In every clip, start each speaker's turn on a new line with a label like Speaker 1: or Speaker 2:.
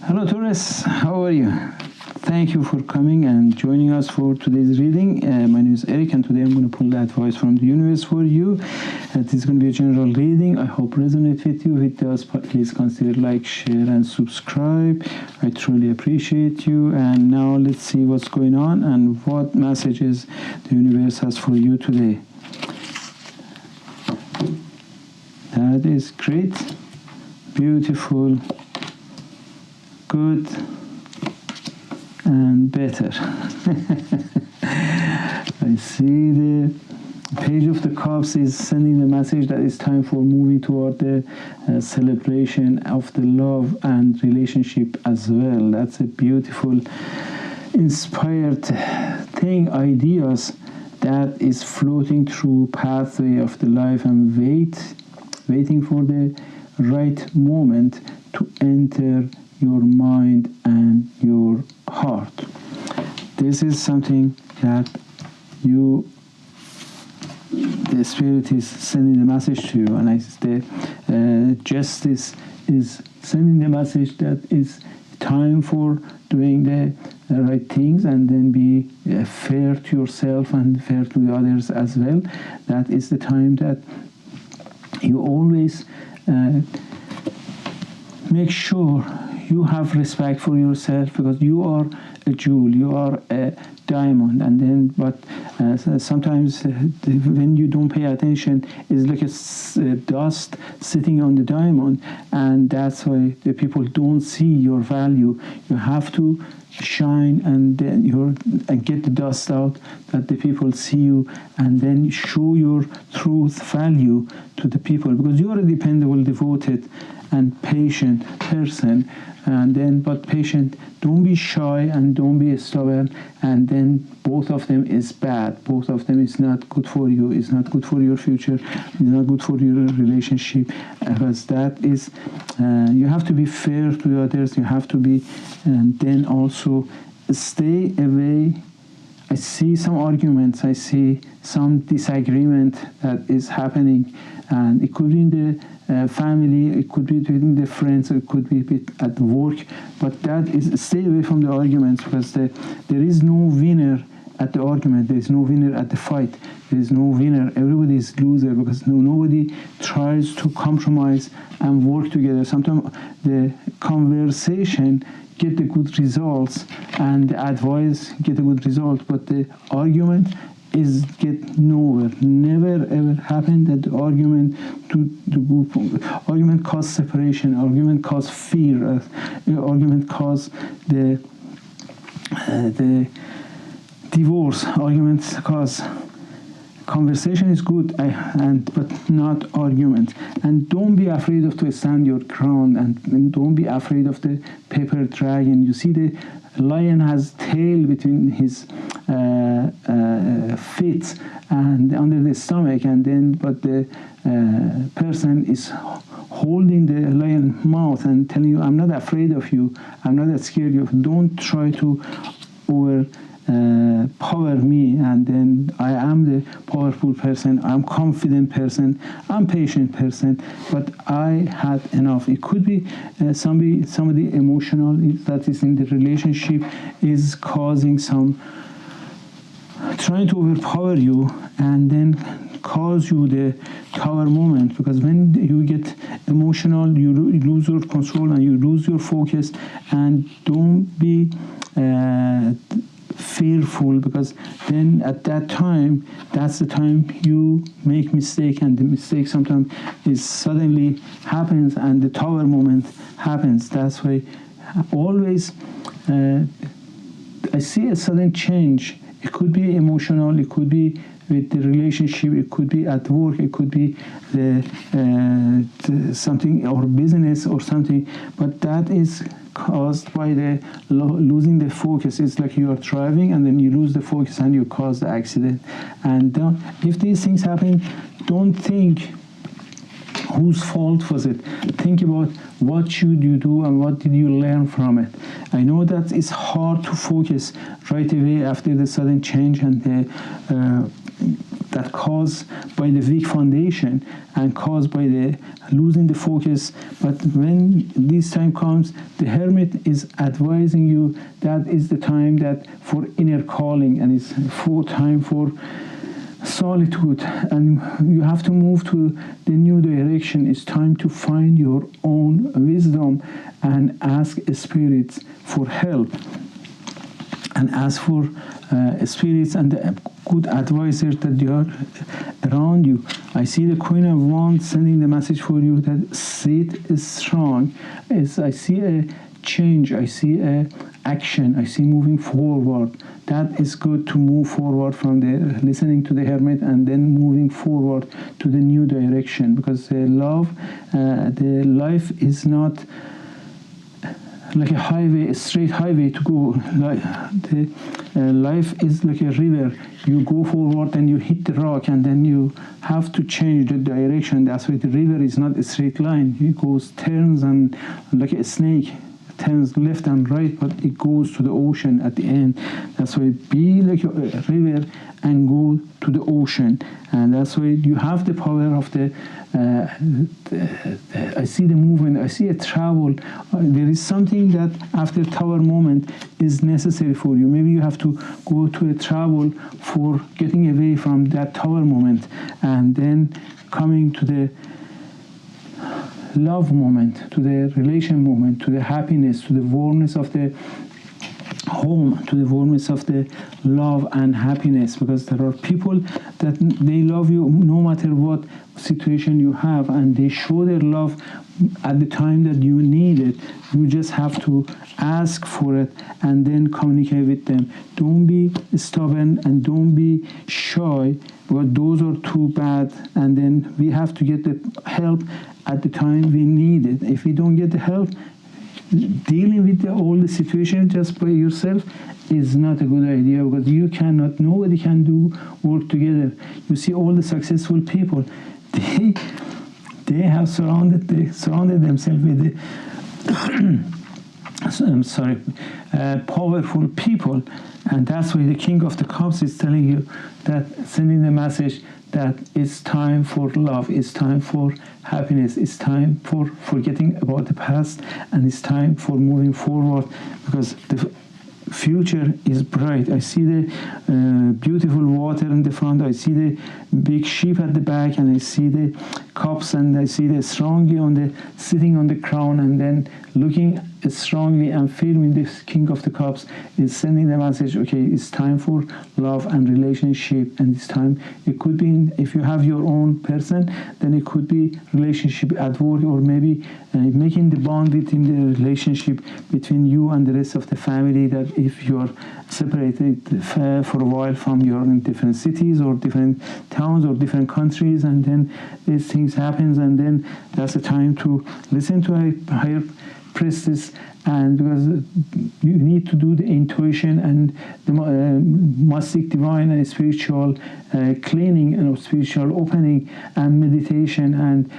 Speaker 1: Hello Taurus, how are you? Thank you for coming and joining us for today's reading. My name is Eric and today I'm going to pull the advice from the universe for you. This is going to be a general reading. I hope it resonates with you. If it does, please consider like, share and subscribe. I truly appreciate you. And now let's see what's going on and what messages the universe has for you today. That is great, beautiful, good and better. I see the Page of the Cups is sending the message that it's time for moving toward the celebration of the love and relationship as well. That's a beautiful, inspired thing, ideas that is floating through pathway of the life and waiting for the right moment to enter your mind and your heart. This is something that the spirit is sending the message to you, and the justice is sending the message that it's time for doing the right things and then be fair to yourself and fair to the others as well. That is the time that you always make sure you have respect for yourself, because you are a jewel, you are a diamond. And then sometimes when you don't pay attention, it's like a dust sitting on the diamond, and that's why the people don't see your value. You have to shine and then and get the dust out, that the people see you, and then show your truth value to the people, because you are a dependable, devoted and patient person. And then, but patient, don't be shy and don't be stubborn, and then both of them is bad. Both of them is not good for you, it's not good for your future, it's not good for your relationship, because that is, you have to be fair to others, you have to be, and then also stay away. I see some arguments, I see some disagreement that is happening, and it could be in the family, it could be between the friends, it could be at work, but that is, stay away from the arguments, because there is no winner at the argument, there is no winner at the fight, there is no winner, everybody is loser, because nobody tries to compromise and work together. Sometimes the conversation get the good results and the advice get a good result, but the argument is get nowhere. Never ever happened that the argument argument cause separation, argument cause fear, argument cause the divorce, arguments cause. Conversation is good, but not argument. And don't be afraid of to stand your ground, and don't be afraid of the paper dragon. You see the lion has tail between his feet and under the stomach, and then but the person is holding the lion mouth and telling you, I'm not afraid of you, I'm not scared of you, don't try to power me, and then I am the powerful person, I'm confident person, I'm patient person, but I had enough. It could be somebody emotional that is in the relationship is causing some, trying to overpower you and then cause you the tower moment, because when you get emotional, you lose your control and you lose your focus. And don't be fearful, because then at that time, that's the time you make mistake, and the mistake sometimes is suddenly happens and the tower moment happens. That's why always I see a sudden change. It could be emotional, it could be with the relationship, it could be at work, it could be something or business or something, but that is caused by the losing the focus. It's like you are driving and then you lose the focus and you cause the accident. And if these things happen, don't think whose fault was it. Think about what should you do and what did you learn from it. I know that it's hard to focus right away after the sudden change and the that caused by the weak foundation and caused by the losing the focus. But when this time comes, the hermit is advising you that is the time that for inner calling, and it's full time for solitude, and you have to move to the new direction. It's time to find your own wisdom and ask spirits for help, and ask for spirits and the good advisors that they are around you. I see the Queen of Wands sending the message for you that sit strong. I see a change, I see a action, I see moving forward. That is good to move forward from the listening to the hermit and then moving forward to the new direction, because the life is not like a highway, a straight highway to go. Life is like a river. You go forward and you hit the rock, and then you have to change the direction. That's why the river is not a straight line. It goes, turns, and like a snake, turns left and right, but it goes to the ocean at the end. That's why be like a river and go to the ocean. And that's why you have the power of I see the movement, I see a travel. There is something that after tower moment is necessary for you. Maybe you have to go to a travel for getting away from that tower moment, and then coming to the love moment, to the relation moment, to the happiness, to the warmness of the home, to the warmness of the love and happiness, because there are people that they love you no matter what situation you have, and they show their love at the time that you need it. You just have to ask for it and then communicate with them. Don't be stubborn and don't be shy, because those are too bad, and then we have to get the help at the time we need it. If we don't get the help, dealing with all the situation just by yourself is not a good idea, because nobody can do work together. You see all the successful people, they have surrounded themselves with powerful people, and that's why the King of the Cups is telling you that, sending the message that it's time for love, it's time for happiness, it's time for forgetting about the past, and it's time for moving forward, because the future is bright. I see the beautiful water in the front, I see the big sheep at the back, and I see the cups, and I see the strongly sitting on the crown, and then looking strongly and feeling this King of the Cups is sending the message, okay, it's time for love and relationship. And this time it could be, if you have your own person, then it could be relationship at work, or maybe making the bond within the relationship between you and the rest of the family, that if you're separated for a while from your in different cities or different towns or different countries, and then these things happens, and then that's the time to listen to a higher priestess, and because you need to do the intuition and the mystic, divine, and spiritual cleaning and spiritual opening and meditation and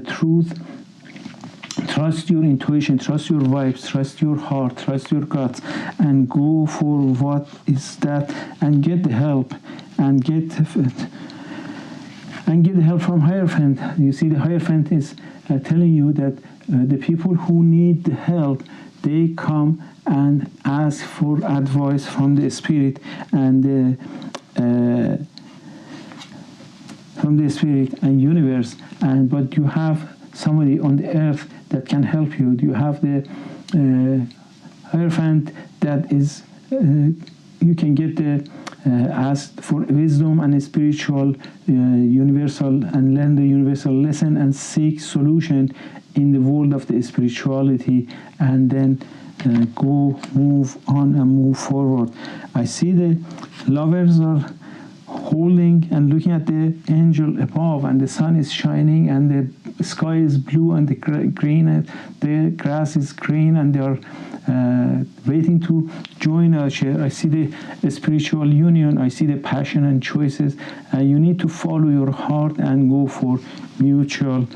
Speaker 1: truth. Trust your intuition, trust your vibes, trust your heart, trust your guts, and go for what is that, and get the help, and get the help from Hierophant. You see, the Hierophant is telling you that the people who need the help, they come and ask for advice from the spirit and universe. But you have somebody on the earth that can help you. You have the Hierophant that is you can get the ask for wisdom and spiritual universal, and learn the universal lesson and seek solution in the world of the spirituality, and then move on and move forward. I see the lovers are holding and looking at the angel above, and the sun is shining, and the sky is blue, and the green, and the grass is green, and they are waiting to join us. I see the spiritual union, I see the passion and choices. You need to follow your heart and go for mutual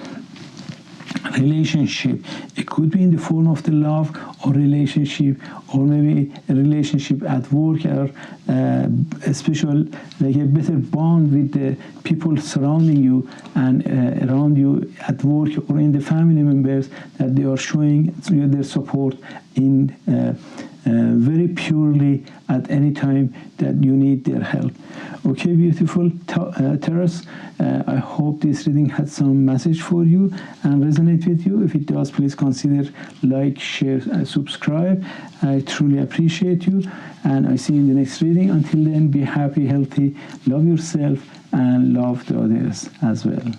Speaker 1: relationship. It could be in the form of the love or relationship, or maybe a relationship at work, or a special, like a better bond with the people surrounding you and around you at work, or in the family members, that they are showing you their support in very purely at any time that you need their help. Okay, beautiful Taurus, I hope this reading had some message for you and resonate with you. If it does, please consider like, share, and subscribe. I truly appreciate you, and I see you in the next reading. Until then, be happy, healthy, love yourself, and love the others as well.